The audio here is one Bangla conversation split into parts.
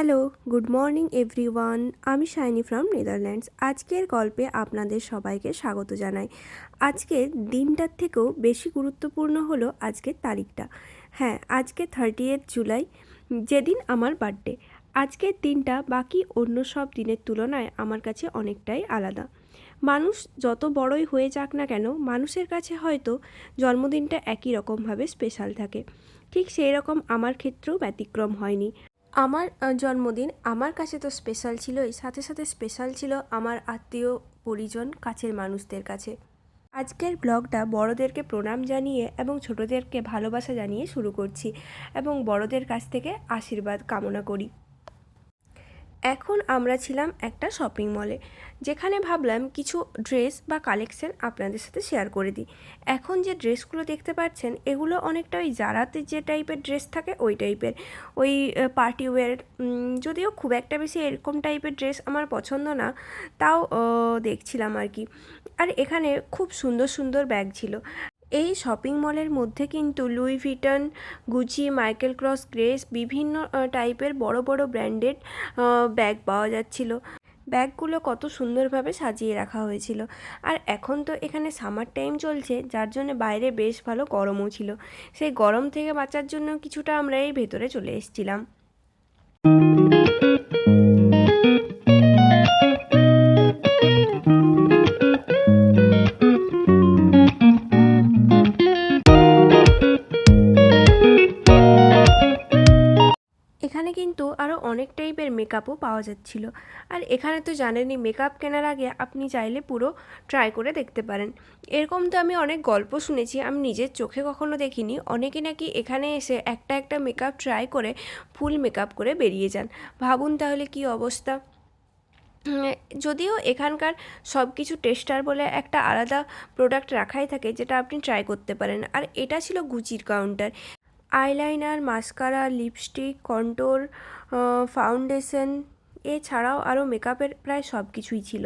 Hello, good morning everyone. আমি শাইনি ফ্রম নেদারল্যান্ডস। আজকের গল্পে আপনাদের সবাইকে স্বাগত জানাই। আজকের দিনটার থেকেও বেশি গুরুত্বপূর্ণ হলো আজকের তারিখটা। হ্যাঁ, আজকে 30th জুলাই, যেদিন আমার বার্থডে। আজকের দিনটা বাকি অন্য সব দিনের তুলনায় আমার কাছে অনেকটাই আলাদা। মানুষ যত বড়ই হয়ে যাক না কেন, মানুষের কাছে হয়তো জন্মদিনটা একই রকমভাবে স্পেশাল থাকে। ঠিক সেই রকম আমার ক্ষেত্রেও ব্যতিক্রম হয়নি। আমার জন্মদিন আমার কাছে তো স্পেশাল ছিলই, সাথে সাথে স্পেশাল ছিল আমার আত্মীয় পরিজন, কাছের মানুষদের কাছে। আজকের ব্লগটা বড়দেরকে প্রণাম জানিয়ে এবং ছোটদেরকে ভালোবাসা জানিয়ে শুরু করছি এবং বড়দের কাছ থেকে আশীর্বাদ কামনা করি। এখন আমরা ছিলাম একটা শপিং মলে, যেখানে ভাবলাম কিছু ড্রেস বা কালেকশন আপনাদের সাথে শেয়ার করে দিই। এখন যে ড্রেসগুলো দেখতে পাচ্ছেন, এগুলো অনেকটা ওই জারাতে যে টাইপের ড্রেস থাকে ওই টাইপের, ওই পার্টি ওয়্যার। যদিও খুব একটা বেশি এরকম টাইপের ড্রেস আমার পছন্দ না, তাও দেখছিলাম আর কি। আর এখানে খুব সুন্দর সুন্দর ব্যাগ ছিল। এই শপিং মলের মধ্যে কিন্তু Louis Vuitton, Gucci, Michael cross, grace বিভিন্ন টাইপের বড় বড় ব্র্যান্ডেড ব্যাগ পাওয়া যাচ্ছিল। ব্যাগগুলো কত সুন্দরভাবে সাজিয়ে রাখা হয়েছিল। আর এখন তো এখানে সামার টাইম চলছে, যার জন্য বাইরে বেশ ভালো গরমও ছিল। সেই গরম থেকে বাঁচার জন্য কিছুটা আমরা এই ভেতরে চলে এসেছিলাম। এখানে কিন্তু আরও অনেক টাইপের মেকআপও পাওয়া যাচ্ছিল। আর এখানে তো জানেনই, মেকআপ কেনার আগে আপনি চাইলে পুরো ট্রাই করে দেখতে পারেন। এরকম তো আমি অনেক গল্প শুনেছি, আমি নিজের চোখে কখনো দেখিনি। অনেকে নাকি এখানে এসে একটা একটা মেকআপ ট্রাই করে ফুল মেকআপ করে বেরিয়ে যান। ভাবুন তাহলে কি অবস্থা। যদিও এখানকার সব কিছু টেস্টার বলে একটা আলাদা প্রোডাক্ট রাখাই থাকে, যেটা আপনি ট্রাই করতে পারেন। আর এটা ছিল গুচির কাউন্টার। Eyeliner, mascara, lipstick, contour, foundation, এছাড়াও আরও মেকআপের প্রায় সব কিছুই ছিল।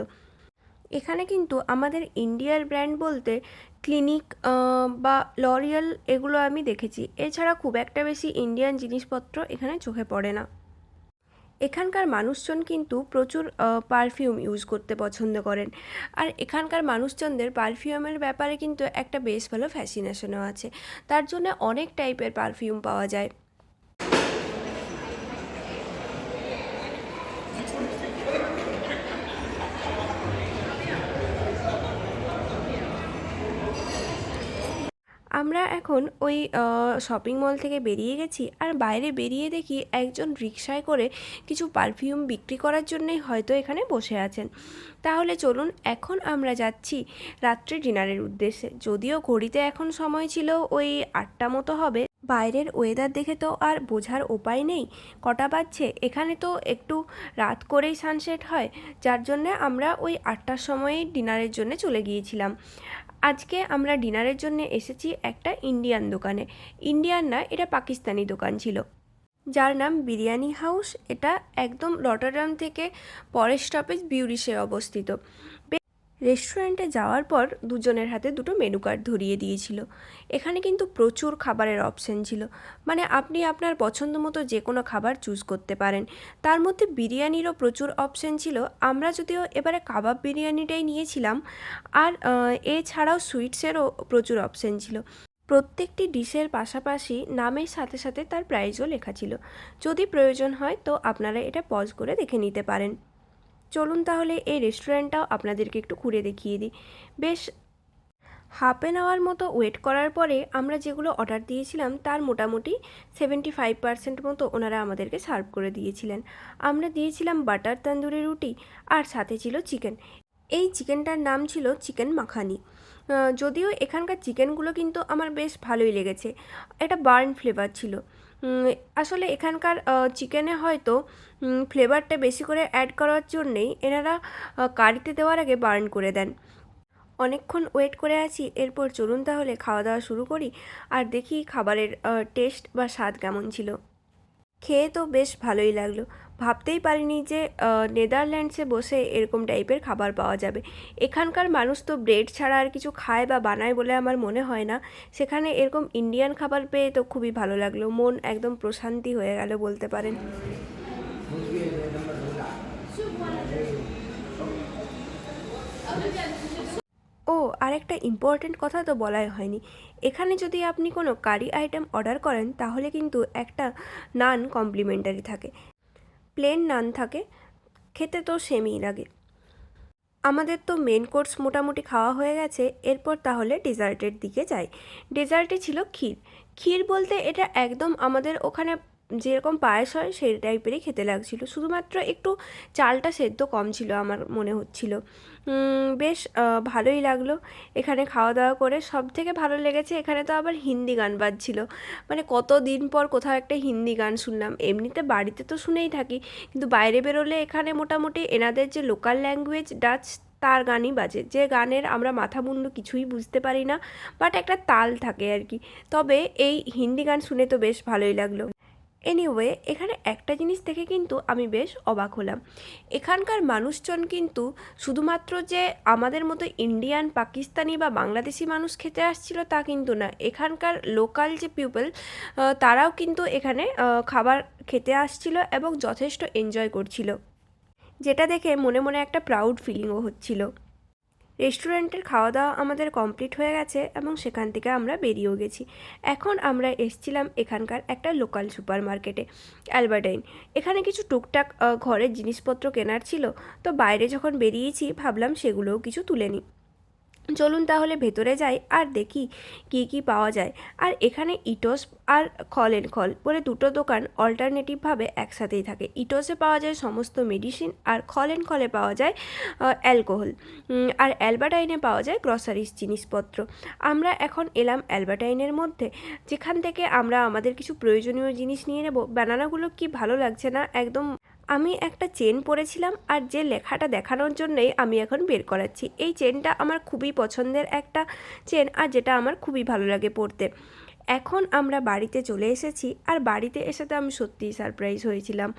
এখানে কিন্তু আমাদের ইন্ডিয়ার ব্র্যান্ড বলতে ক্লিনিক বা লরিয়াল এগুলো আমি দেখেছি। এছাড়া খুব একটা বেশি ইন্ডিয়ান জিনিসপত্র এখানে চোখে পড়ে না। এখানকার মানুষজন কিন্তু প্রচুর পারফিউম ইউজ করতে পছন্দ করেন। আর এখানকার মানুষজনদের পারফিউমের ব্যাপারে কিন্তু একটা বেশ ভালো ফ্যাসিনেশনও আছে। তার জন্য অনেক টাইপের পারফিউম পাওয়া যায়। আমরা এখন ওই শপিং মল থেকে বেরিয়ে গেছি, আর বাইরে বেরিয়ে দেখি একজন রিকশায় করে কিছু পারফিউম বিক্রি করার জন্যই হয়তো এখানে বসে আছেন। তাহলে চলুন, এখন আমরা যাচ্ছি রাত্রে ডিনারের উদ্দেশ্যে। যদিও ঘড়িতে এখন সময় ছিল ওই 8টা মতো হবে। বাইরের ওয়েদার দেখে তো আর বোঝার উপায় নেই কটা বাজছে। এখানে তো একটু রাত করেই সানসেট হয়, যার জন্যে আমরা ওই 8টার সময়েই ডিনারের জন্য চলে গিয়েছিলাম। আজকে আমরা ডিনারের জন্য এসেছি একটা ইন্ডিয়ান দোকানে। ইন্ডিয়ান না, এটা পাকিস্তানি দোকান ছিল, যার নাম বিরিয়ানি হাউস। এটা একদম রটারডাম থেকে পরের স্টপেজ বিউরিশে অবস্থিত। রেস্টুরেন্টে যাওয়ার পর দুজনের হাতে দুটো মেনু কার্ড ধরিয়ে দিয়েছিল। এখানে কিন্তু প্রচুর খাবারের অপশন ছিল, মানে আপনি আপনার পছন্দ মতো যে কোনো খাবার চুজ করতে পারেন। তার মধ্যে বিরিয়ানিরও প্রচুর অপশন ছিল। আমরা যদিও এবারে কাবাব বিরিয়ানিটাই নিয়েছিলাম। আর এছাড়াও সুইটসেরও প্রচুর অপশন ছিল। প্রত্যেকটি ডিশের পাশাপাশি নামের সাথে সাথে তার প্রাইসও লেখা ছিল। যদি প্রয়োজন হয় তো আপনারা এটা পজ করে দেখে নিতে পারেন। চলুন তাহলে এই রেস্টুরেন্টটাও আপনাদেরকে একটু ঘুরে দেখিয়ে দিই। বেশ হাফ অ্যান আওয়ার মতো ওয়েট করার পরে আমরা যেগুলো অর্ডার দিয়েছিলাম তার মোটামুটি 75% মতো ওনারা আমাদেরকে সার্ভ করে দিয়েছিলেন। আমরা দিয়েছিলাম বাটার তন্দুরি রুটি, আর সাথে ছিল চিকেন। এই চিকেনটার নাম ছিল চিকেন মাখানি। যদিও এখানকার চিকেনগুলো কিন্তু আমার বেশ ভালোই লেগেছে। এটা বার্ন ফ্লেভার ছিল। আসলে এখানকার চিকেনে হয়তো ফ্লেভারটা বেশি করে অ্যাড করার জন্যেই এনারা কারিতে দেওয়ার আগে বার্ন করে দেন। অনেকক্ষণ ওয়েট করে আছি, এরপর চলুন তাহলে খাওয়া দাওয়া শুরু করি আর দেখি খাবারের টেস্ট বা স্বাদ কেমন ছিল। খেয়ে তো বেশ ভালোই লাগলো। ভাবতেই পারিনি যে নেদারল্যান্ডসে বসে এরকম টাইপের খাবার পাওয়া যাবে। এখানকার মানুষ তো ব্রেড ছাড়া আর কিছু খায় বা বানায় বলে আমার মনে হয় না। সেখানে এরকম ইন্ডিয়ান খাবার পেয়ে তো খুবই ভালো লাগলো, মন একদম প্রশান্তি হয়ে গেল বলতে পারেন। ও, আরেকটা ইম্পর্ট্যান্ট কথা তো বলাই হয়নি। এখানে যদি আপনি কোনো কারি আইটেম অর্ডার করেন তাহলে কিন্তু একটা নান কমপ্লিমেন্টারি থাকে। প্লেন নান থাকে, খেতে তো সেমই লাগে। আমাদের তো মেন কোর্স মোটামুটি খাওয়া হয়ে গেছে, এরপর তাহলে ডেজার্টের দিকে যাই। ডেজার্টে ছিল ক্ষীর। ক্ষীর বলতে এটা একদম আমাদের ওখানে যেরকম পায়েস হয় সেই টাইপেরই খেতে লাগছিল, শুধুমাত্র একটু চালটা সেদ্ধ কম ছিল আমার মনে হচ্ছিল। বেশ ভালোই লাগলো এখানে খাওয়া দাওয়া করে। সব থেকে ভালো লেগেছে এখানে তো আবার হিন্দি গান বাজছিল, মানে কত দিন পর কোথাও একটা হিন্দি গান শুনলাম। এমনিতে বাড়িতে তো শুনেই থাকি, কিন্তু বাইরে বেরোলে এখানে মোটামুটি এনাদের যে লোকাল ল্যাঙ্গুয়েজ ডাচ, তার গানই বাজে, যে গানের আমরা মাথা মুন্ডু কিছুই বুঝতে পারি না, বাট একটা তাল থাকে আর কি। তবে এই হিন্দি গান শুনে তো বেশ ভালোই লাগলো। এনিওয়ে, এখানে একটা জিনিস দেখে কিন্তু আমি বেশ অবাক হলাম। এখানকার মানুষজন কিন্তু শুধুমাত্র যে আমাদের মতো ইন্ডিয়ান, পাকিস্তানি বা বাংলাদেশি মানুষ খেতে আসছিল তা কিন্তু না, এখানকার লোকাল যে পিপল তারাও কিন্তু এখানে খাবার খেতে আসছিল এবং যথেষ্ট এনজয় করছিল, যেটা দেখে মনে মনে একটা প্রাউড ফিলিংও হচ্ছিল। রেস্টুরেন্টের খাওয়া দাওয়া আমাদের কমপ্লিট হয়ে গেছে এবং সেখান থেকে আমরা বেরিয়েও গেছি। এখন আমরা এসছিলাম এখানকার একটা লোকাল সুপার মার্কেটে, অ্যালবার্টাইন। এখানে কিছু টুকটাক ঘরের জিনিসপত্র কেনার ছিল, তো বাইরে যখন বেরিয়েছি ভাবলাম সেগুলোও কিছু তুলে নিই। চলুন তাহলে ভেতরে যাই আর দেখি কি কি পাওয়া যায়। আর এখানে ইটোস আর খল এন্ড খল বলে দুটো দোকান অল্টারনেটিভভাবে একসাথেই থাকে। ইটোসে পাওয়া যায় সমস্ত মেডিসিন, আর খল এন্ড খলে পাওয়া যায় অ্যালকোহল, আর অ্যালবার্টাইনে পাওয়া যায় গ্রসারিস জিনিসপত্র। আমরা এখন এলাম অ্যালবার্টাইনের মধ্যে, যেখান থেকে আমরা আমাদের কিছু প্রয়োজনীয় জিনিস নিয়ে নেব। ব্যানানাগুলো কি ভালো লাগছে না একদম। আমি একটা চেন পরেছিলাম, আর যে লেখাটা দেখানোর জন্যই আমি এখন বের করাচ্ছি। এই চেনটা আমার খুবই পছন্দের একটা চেন, আর যেটা আমার খুবই ভালো লাগে পরতে। এখন আমরা বাড়িতে চলে এসেছি, আর বাড়িতে এসে তো আমি সত্যিই সারপ্রাইজ হয়েছিলাম।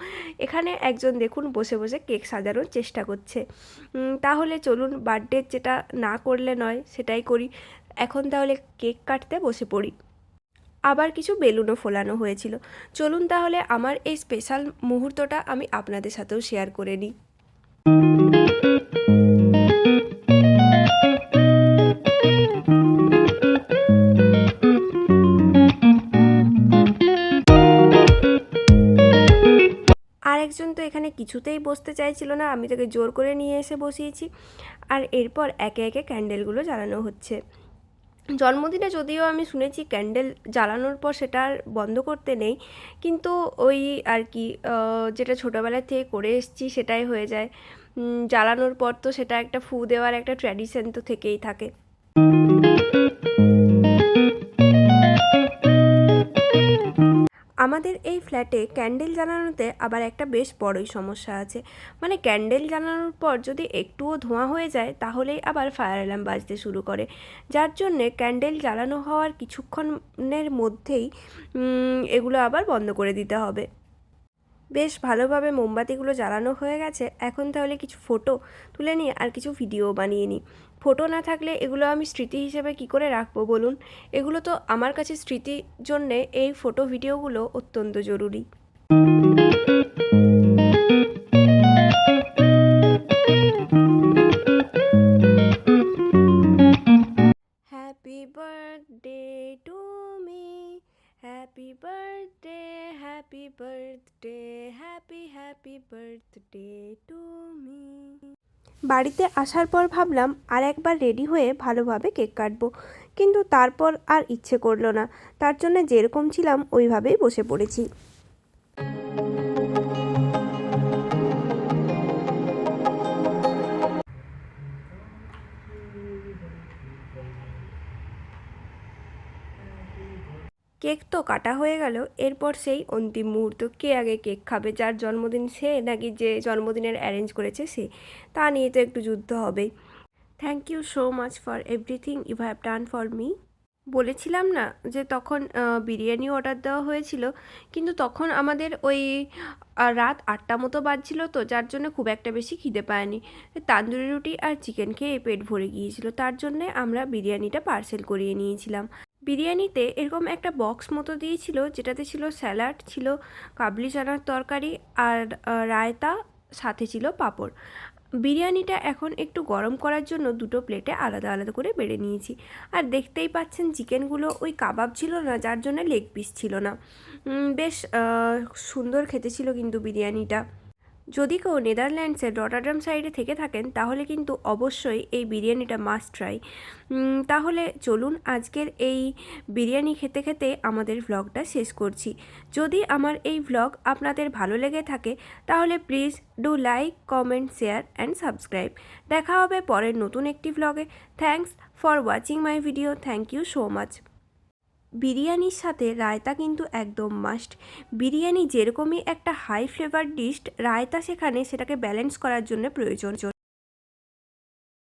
এখানে একজন দেখুন বসে বসে কেক সাজানোর চেষ্টা করছে। তাহলে চলুন, বার্থডে যেটা না করলে নয় সেটাই করি। এখন তাহলে কেক কাটতে বসে পড়ি। আবার কিছু বেলুনও ফোলানো হয়েছিল। চলুন তাহলে আমার এই স্পেশাল মুহূর্তটা আমি আপনাদের সাথেও শেয়ার করে নিই। আরেকজন তো এখানে কিছুতেই বসতে চাইছিল না, আমি তাকে জোর করে নিয়ে এসে বসিয়েছি। আর এরপর একে একে ক্যান্ডেলগুলো জ্বালানো হচ্ছে। জন্মদিনে যদিও আমি শুনেছি ক্যান্ডেল জ্বালানোর পর সেটা আর বন্ধ করতে নেই, কিন্তু ওই আর কি যেটা ছোটোবেলা থেকে করে এসেছি সেটাই হয়ে যায়। জ্বালানোর পর তো সেটা একটা ফু দেওয়ার একটা ট্র্যাডিশন তো থেকেই থাকে। আমাদের এই ফ্ল্যাটে ক্যান্ডেল জ্বালানোতে আবার একটা বেশ বড়ই সমস্যা আছে। মানে ক্যান্ডেল জ্বালানোর পর যদি একটুও ধোঁয়া হয়ে যায় তাহলেই আবার ফায়ার অ্যালার্ম বাজতে শুরু করে, যার জন্যে ক্যান্ডেল জ্বালানো হওয়ার কিছুক্ষণের মধ্যেই এগুলো আবার বন্ধ করে দিতে হবে। বেশ ভালোভাবে মোমবাতিগুলো জ্বালানো হয়ে গেছে। এখন তাহলে কিছু ফটো তুলে নিই আর কিছু ভিডিও বানিয়ে নিই। ফটো না থাকলে এগুলো আমি স্মৃতি হিসেবে কি করে রাখবো বলুন? এগুলো তো আমার কাছে স্মৃতির জন্যে এই ফটো ভিডিওগুলো অত্যন্ত জরুরি। Happy birthday to me, happy birthday, happy birthday, happy happy birthday to me. বাড়িতে আসার পর ভাবলাম আর একবার রেডি হয়ে ভালোভাবে কেক কাটবো, কিন্তু তারপর আর ইচ্ছে করলো না। তার জন্য যেরকম ছিলাম ওইভাবেই বসে পড়েছি। কেক তো কাটা হয়ে গেল, এরপর সেই অন্তিম মুহূর্ত, কে আগে কেক খাবে, যার জন্মদিন সে নাকি যে জন্মদিনের অ্যারেঞ্জ করেছে সে, তা নিয়ে তো একটু যুদ্ধ হবেই। Thank you so much for everything you have done for me. বলেছিলাম না যে তখন বিরিয়ানি অর্ডার দেওয়া হয়েছিল, কিন্তু তখন আমাদের ওই রাত 8টা মতো বাজছিল, তো যার জন্য খুব একটা বেশি খিদে পায়নি। তান্দুরি রুটি আর চিকেন খেয়ে পেট ভরে গিয়েছিল, তার জন্যে আমরা বিরিয়ানিটা পার্সেল করিয়ে নিয়েছিলাম। বিরিয়ানিতে এরকম একটা বক্স মতো দিয়েছিল, যেটাতে ছিল স্যালাড, ছিল কাবলি চানার তরকারি আর রায়তা সাথে ছিল পাঁপড়। বিরিয়ানিটা এখন একটু গরম করার জন্য দুটো প্লেটে আলাদা আলাদা করে বেড়ে নিয়েছি। আর দেখতেই পাচ্ছেন চিকেনগুলো ওই কাবাব ছিল না, যার জন্য লেগ পিস ছিল না। বেশ সুন্দর খেতে ছিল কিন্তু বিরিয়ানিটা। যদি কেউ নেদারল্যান্ডসের রটারডাম সাইডে থেকে থাকেন তাহলে কিন্তু অবশ্যই এই বিরিয়ানিটা মাস্ট ট্রাই। তাহলে চলুন আজকের এই বিরিয়ানি খেতে খেতে আমাদের ভ্লগটা শেষ করছি। যদি আমার এই ভ্লগ আপনাদের ভালো লেগে থাকে তাহলে please do like, comment, share and subscribe. দেখা হবে পরের নতুন একটি ভ্লগে। Thanks for watching my video. Thank you so much. বিরিয়ানির সাথে রায়তা কিন্তু একদম মাস্ট। বিরিয়ানি যেরকমই একটা হাই ফ্লেভার ডিশ, রায়তা সেখানে সেটাকে ব্যালেন্স করার জন্য প্রয়োজন।